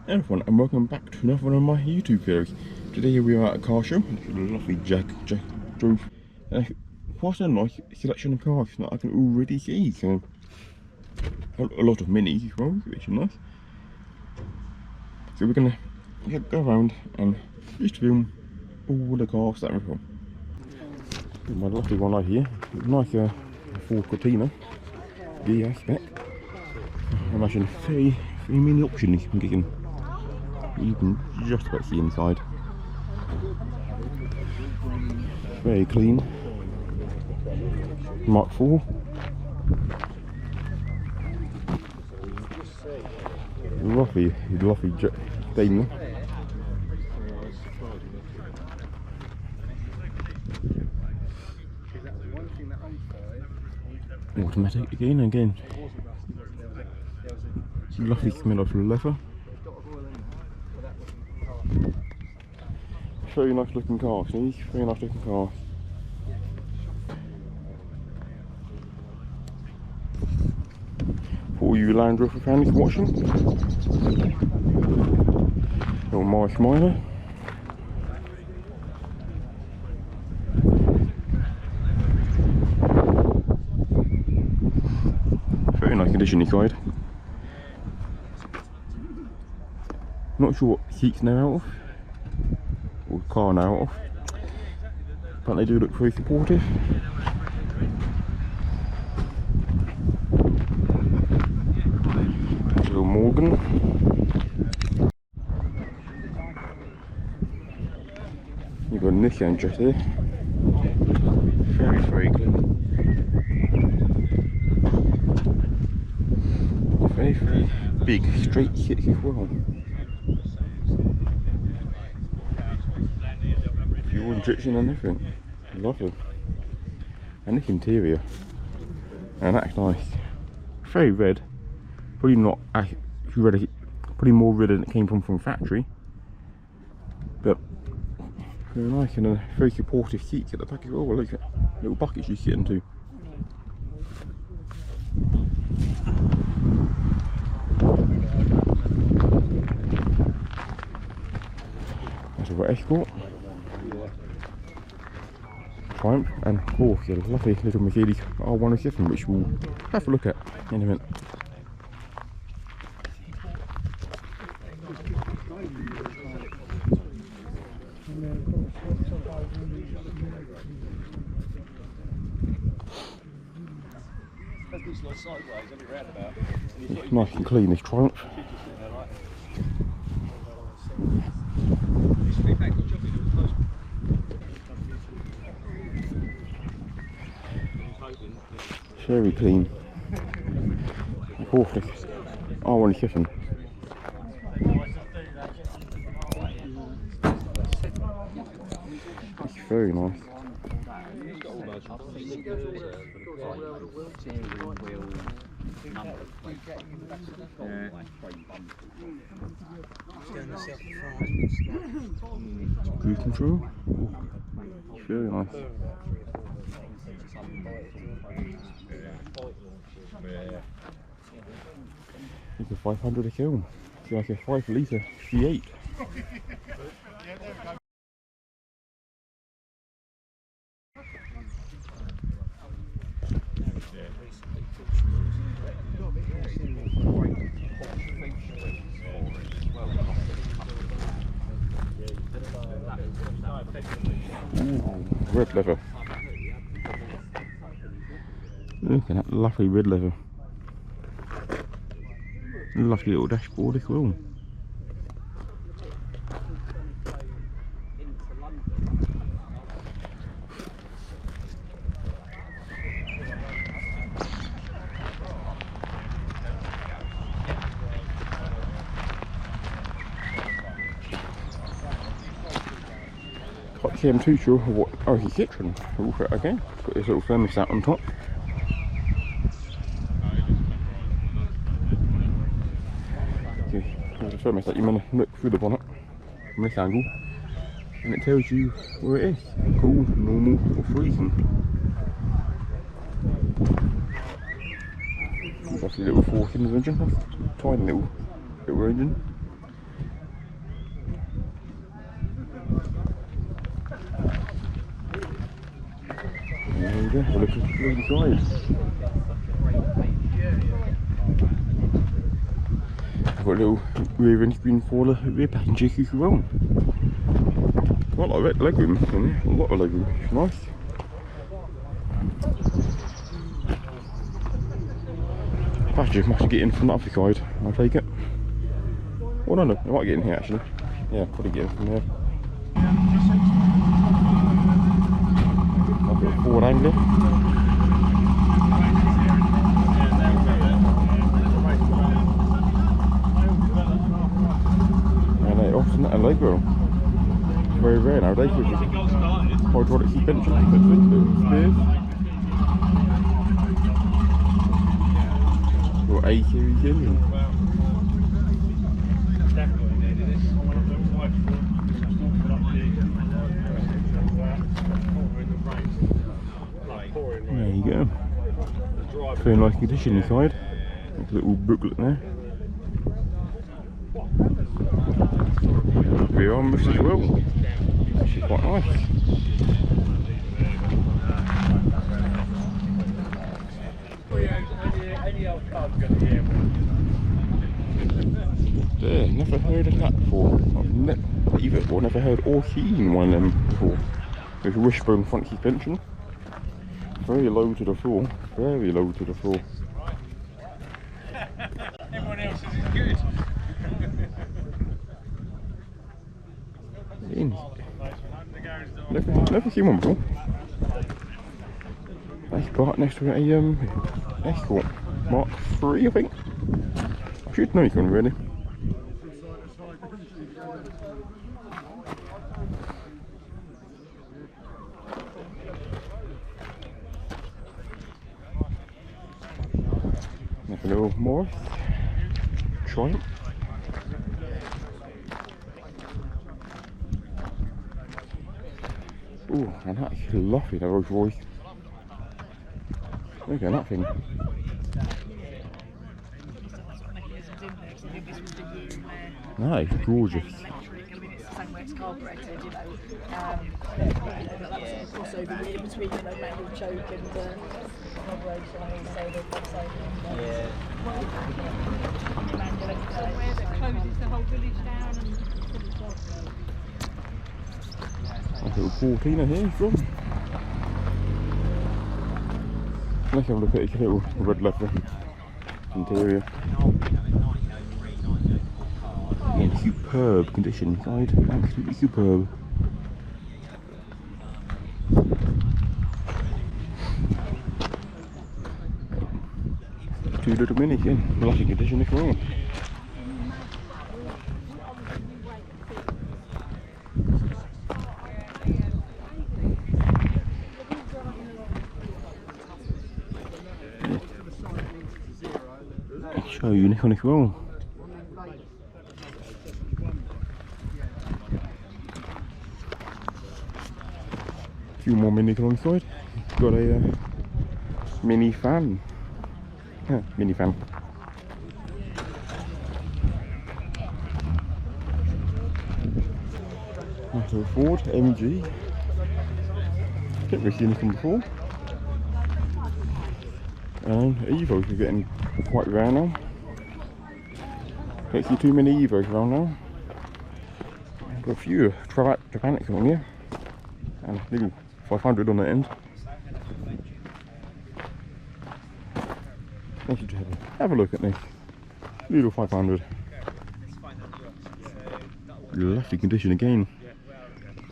Everyone, and welcome back to another one of my YouTube videos. Today we are at a car show. Lovely Jack drove quite a nice selection of cars that I can already see. So a lot of minis as well, which is nice. So we're gonna go around and just film all the cars that we've got. My lovely one right here, nice Ford Cortina, DS spec. I imagine three mini options you can get in. You can just about see inside. Very clean. Mark IV. Lovely Daimler. Automatic again. Lovely smell of leather. Very nice looking car, see? Very nice looking car. For all you Land Rover fans watching. Little Morris Minor. Very nice condition inside. Not sure what seats now out of. Or car now off, but they do look very supportive. Little Morgan. You've got a Nissan just here. Very clean. Very big straight six as well. Fuel injection and everything. Lovely. And this interior. And that's nice. Very red. Probably not as red, probably more red than it came from factory. But very nice, and a very supportive seats at the back as well. Look at little buckets you sit into. That's a Escort. Triumph, and of course a lovely little Mercedes R107, which we'll have a look at in a minute. Nice and clean, this Triumph. Very clean. Perfect. R107. It's very nice. Cruise control. Very nice. It's a 500 a kill. It's like a 5 litre V8. Ooh, red leather. Look at that lovely red leather. Lovely little dashboard as well. Can't see I'm too sure what. Oh, it's a Citroen. Okay, got this little thermostat on top. There's a thermostat. You want to look through the bonnet from this angle, and it tells you where it is: cool, normal, or freezing. That's a little 4-cylinder engine. Tiny little engine. go, have a look inside. I've got a little rear windscreen for the rear passenger as well. Quite a lot of leg room in there, a lot of leg room, it's nice. Passenger must get in from the other side, I'll take it. Well, no, I might get in here actually. Yeah, probably get in from there. I've got a forward angler. And they often a leg roll. Very rare nowadays with hydraulic suspension. Spears. Got A series engine. There you go. Very nice condition inside. There's a little booklet there. Rear armrest as well. Actually quite nice. There, never heard of that before. I've never heard or seen one of them before. With a wishbone front suspension. Very low to the floor. Very low to the floor. Everyone else says it's good. Never seen one before. Nice part next to a Escort Mark 3, I think. I should know one really. Like a little Morris Triumph. Ooh, and that's lovely, that Rolls Royce. Look at that thing. Nice, gorgeous. It's carburetted, you know. That's a crossover between, you know, manual choke and carburation. So somewhere that closes the whole village down and Nice little 14er here from. Let's have a look at its little red leather interior. In superb condition inside, absolutely superb. Two little minis in lovely condition as well. Show you Nick on as well. A few more minis alongside. Got a mini fan. Mini fan. Nice little Ford MG. Didn't really see anything before. And Evos are getting quite rare now. Don't see too many Evos around now. Got a few Travanics on here. And a little 500 on the end. I should have a look at this. Little 500. Lovely condition again.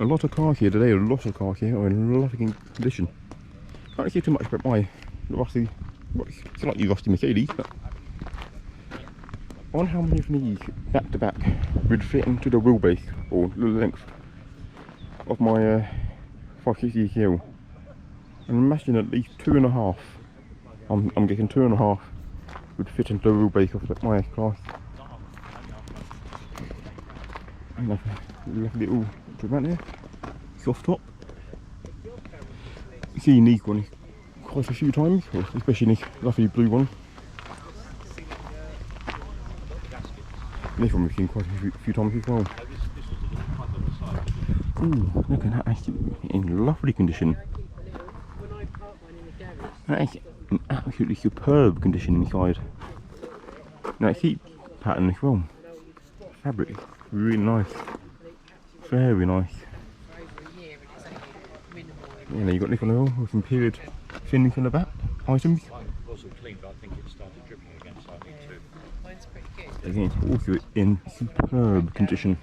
A lot of cars here today, a lot of cars here are in lovely condition. Can't see too much about my rusty, it's like the rusty Mercedes, but I wonder how many of these back to back would fit into the wheelbase or the length of my 560 SL. And imagine at least 2.5. I'm guessing 2.5 would fit into the wheelbase of my class. Lovely little Trabant here, soft top. Seen these ones quite a few times, especially this lovely blue one. This one we've seen quite a few times as well. Ooh, look at that, actually in lovely condition. That is in absolutely superb condition inside. That heat pattern as well. Fabric, really nice. Very nice. Yeah, you got nickel oil with some period finished on the back items. Mine wasn't clean, but I think it started dripping again, so I need to. Mine's pretty good. Again, it's also in superb condition.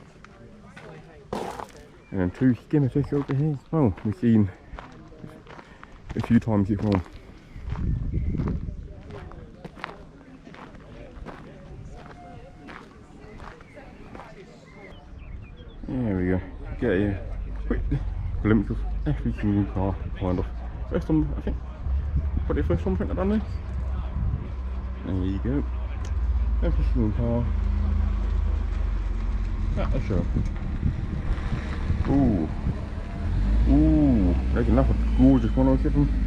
And two skimmer fish over here as well. We've seen a few times as well. There we go. Get a quick glimpse of every single car, kind of. First one, I think. Probably the first one printed on this. There you go. Every single car. At the show. Ooh. Ooh. Making that a gorgeous 107.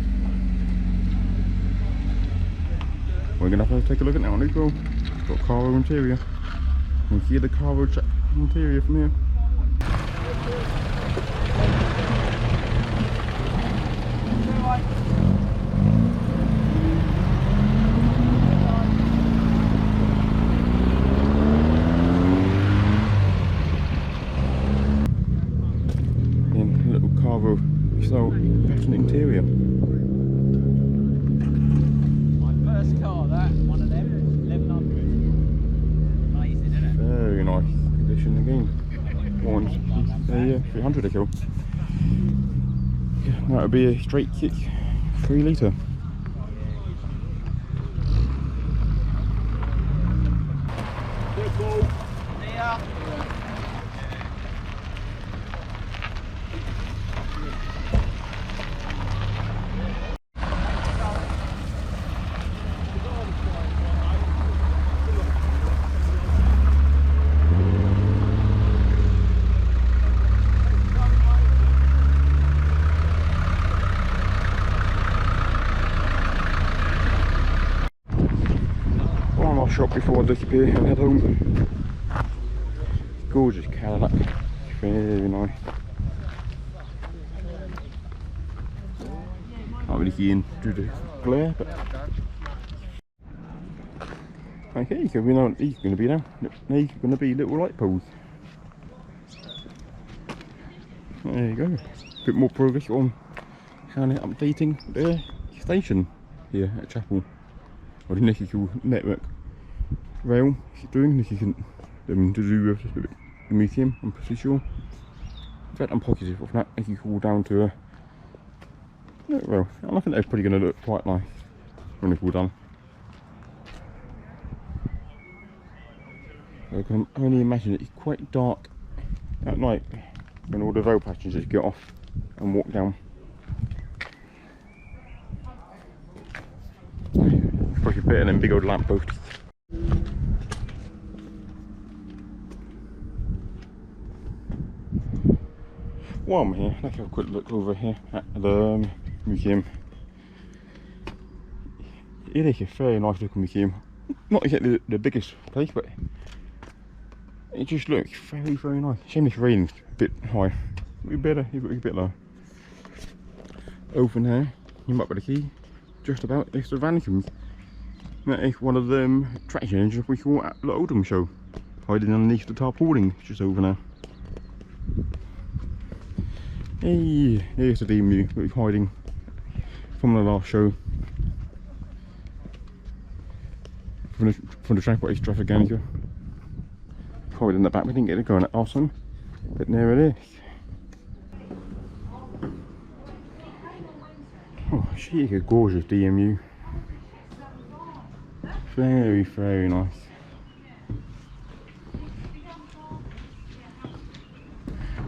We're gonna have to take a look at that one as well. Got cargo interior. You can see the cargo interior from here. So, pattern interior. My first car, that one of them, 1100. Amazing, isn't it? Very nice condition again. One's 300 a kill. Yeah, that would be a straight kick 3 litre. Yeah. One more shop before I disappear and head home. Gorgeous Cadillac. Very nice. Can't really see in through the glare, but okay, so we know what these are going to be now. These are going to be little light poles. There you go. Bit more progress on kind of updating the station here at Chappel, or the electrical network rail. She's doing this isn't to do with the museum, I'm pretty sure. In fact, I'm positive of that. If you go down to a well, and I think that's probably going to look quite nice when it's all done. I can only imagine it's quite dark at night when all the rail passengers get off and walk down. It's probably better than big old lampposts. While I'm here, let's have a quick look over here at the museum. It is a very nice looking museum. Not exactly the biggest place, but it just looks very, very nice. Shame this rain's a bit high. It'd be better if it was a bit low. Over there, you might be the key. Just about, it's the Vanicums. That is one of them attractions we saw at the Oldham show. Hiding underneath the tarpaulin, just over there. Hey, here's the emu that was hiding from the last show. From the transport extravaganza. Hiding in the back, we didn't get it going at awesome. But there it is. Oh, she is a gorgeous DMU. Very, very nice.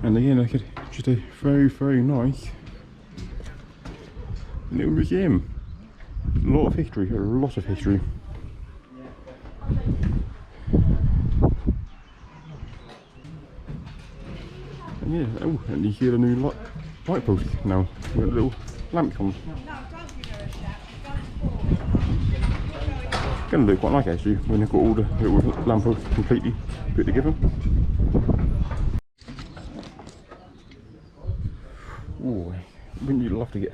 And again, look at just a very, very nice little museum. A lot of history, a lot of history. And yeah, oh, and you hear the new light post now with little lamps on. Gonna look quite nice actually when they've got all the little lamp posts completely put together. Oh, wouldn't you love to get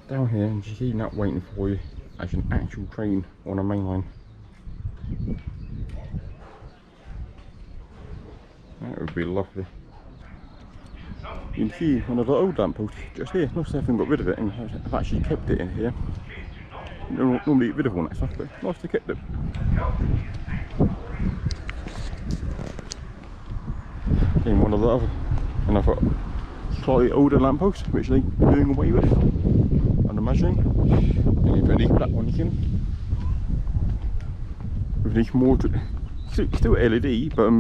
down here and you see that waiting for you as an actual train on a main line. That would be lovely. You can see one of the old lampposts just here. Most of them got rid of it and I've actually kept it in here. You don't normally get rid of all that stuff, but nice to keep it. In one of the other, and I've got slightly older lampposts which they're doing away with, I'm imagining. And you put these black ones in with these more still LED, but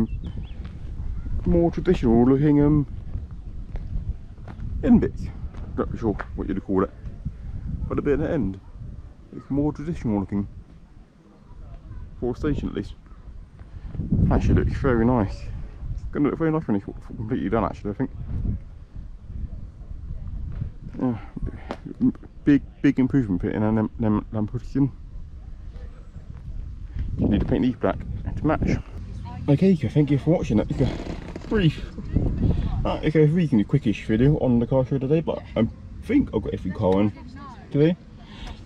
more traditional looking end bits. Not sure what you'd call it, but a bit at the end. It's more traditional looking for a station at least. Actually looks very nice. It's going to look very nice when it's completely done actually, I think. Yeah, big improvement putting in them lampposts in. You need to paint these black to match. Okay, thank you for watching that. Brief. Okay, a reasonably quickish video on the car show today, but I think I've got every car on today.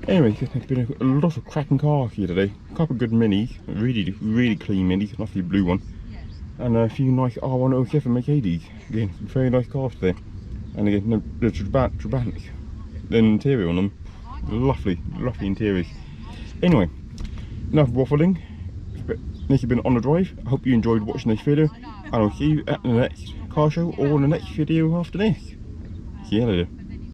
Anyway, there's been a lot of cracking cars here today. A couple of good minis, really clean minis, lovely blue one, and a few nice R107 Mercedes. Again, very nice cars today. And again, the Trabant, the interior on them, lovely interiors. Anyway, enough waffling. This has been On The Drive. I hope you enjoyed watching this video, and I'll see you at the next car show or the next video after this. See you later.